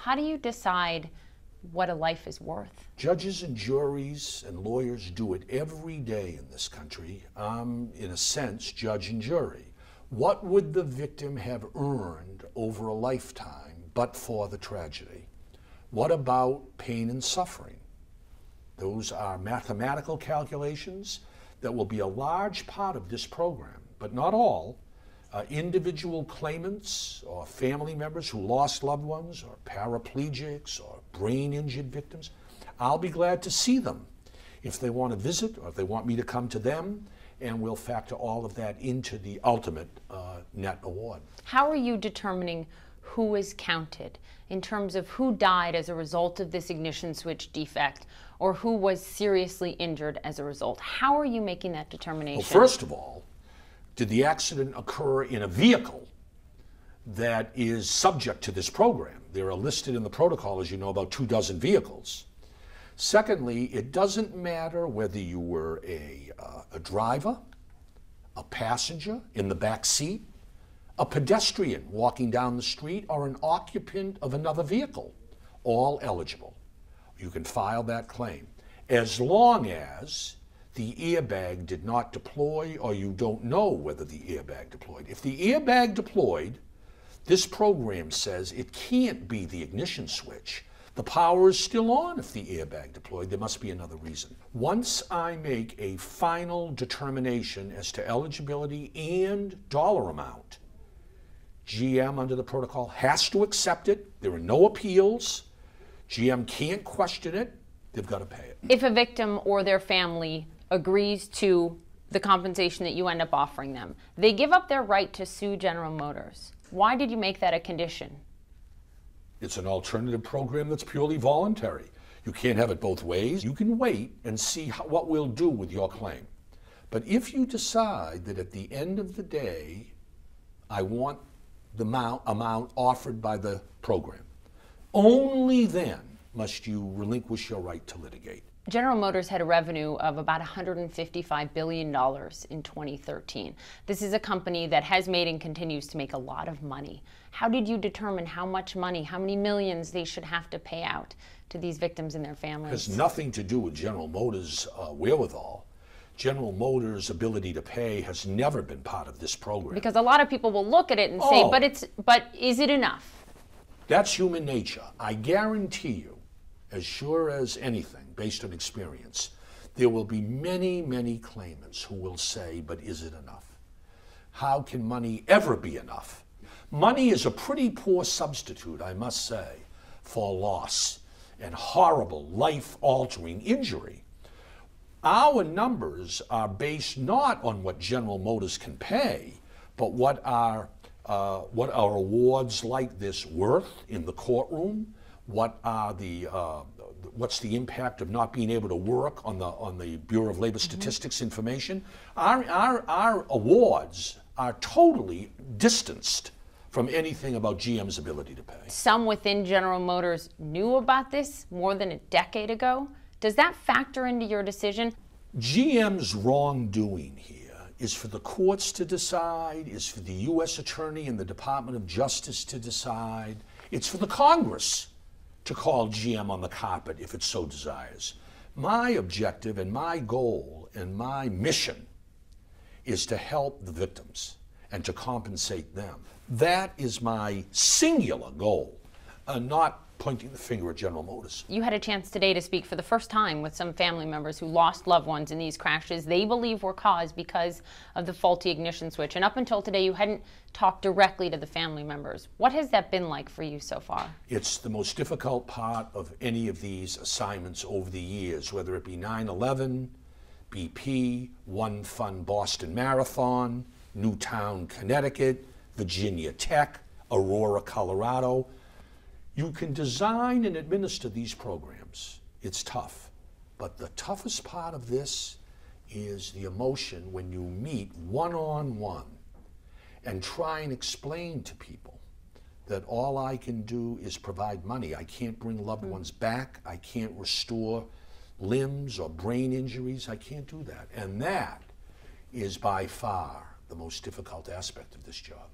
How do you decide what a life is worth? Judges and juries and lawyers do it every day in this country. In a sense, judge and jury. What would the victim have earned over a lifetime but for the tragedy? What about pain and suffering? Those are mathematical calculations that will be a large part of this program, but not all. Individual claimants or family members who lost loved ones or paraplegics or brain injured victims, I'll be glad to see them if they want to visit or if they want me to come to them, and we'll factor all of that into the ultimate net award. How are you determining who is counted in terms of who died as a result of this ignition switch defect or who was seriously injured as a result? How are you making that determination? Well, first of all, did the accident occur in a vehicle that is subject to this program? There are listed in the protocol, as you know, about 24 vehicles. Secondly, it doesn't matter whether you were a driver, a passenger in the back seat, a pedestrian walking down the street, or an occupant of another vehicle, all eligible. You can file that claim as long as the airbag did not deploy or you don't know whether the airbag deployed. If the airbag deployed, this program says it can't be the ignition switch. The power is still on if the airbag deployed. There must be another reason. Once I make a final determination as to eligibility and dollar amount, GM under the protocol has to accept it. There are no appeals. GM can't question it. They've got to pay it. If a victim or their family agrees to the compensation that you end up offering them, they give up their right to sue General Motors. Why did you make that a condition? It's an alternative program that's purely voluntary. You can't have it both ways. You can wait and see what we'll do with your claim. But if you decide that at the end of the day, I want the amount offered by the program, only then must you relinquish your right to litigate. General Motors had a revenue of about $155 billion in 2013. This is a company that has made and continues to make a lot of money. How did you determine how much money, how many millions they should have to pay out to these victims and their families? It has nothing to do with General Motors' wherewithal. General Motors' ability to pay has never been part of this program. Because a lot of people will look at it and say, but is it enough? That's human nature. I guarantee you, as sure as anything, based on experience, there will be many, many claimants who will say, but is it enough? How can money ever be enough? Money is a pretty poor substitute, I must say, for loss and horrible, life-altering injury. Our numbers are based not on what General Motors can pay, but what are awards like this worth in the courtroom? What's the impact of not being able to work on the Bureau of Labor Statistics information? Our awards are totally distanced from anything about GM's ability to pay. Some within General Motors knew about this more than a decade ago. Does that factor into your decision? GM's wrongdoing here is for the courts to decide, is for the U.S. Attorney and the Department of Justice to decide. It's for the Congress to call GM on the carpet if it so desires. My objective and my goal and my mission is to help the victims and to compensate them. That is my singular goal, not pointing the finger at General Motors. You had a chance today to speak for the first time with some family members who lost loved ones in these crashes they believe were caused because of the faulty ignition switch. And up until today, you hadn't talked directly to the family members. What has that been like for you so far? It's the most difficult part of any of these assignments over the years, whether it be 9/11, BP, One Fun Boston Marathon, Newtown, Connecticut, Virginia Tech, Aurora, Colorado. You can design and administer these programs. It's tough. But the toughest part of this is the emotion when you meet one-on-one and try and explain to people that all I can do is provide money. I can't bring loved ones back. I can't restore limbs or brain injuries. I can't do that. And that is by far the most difficult aspect of this job.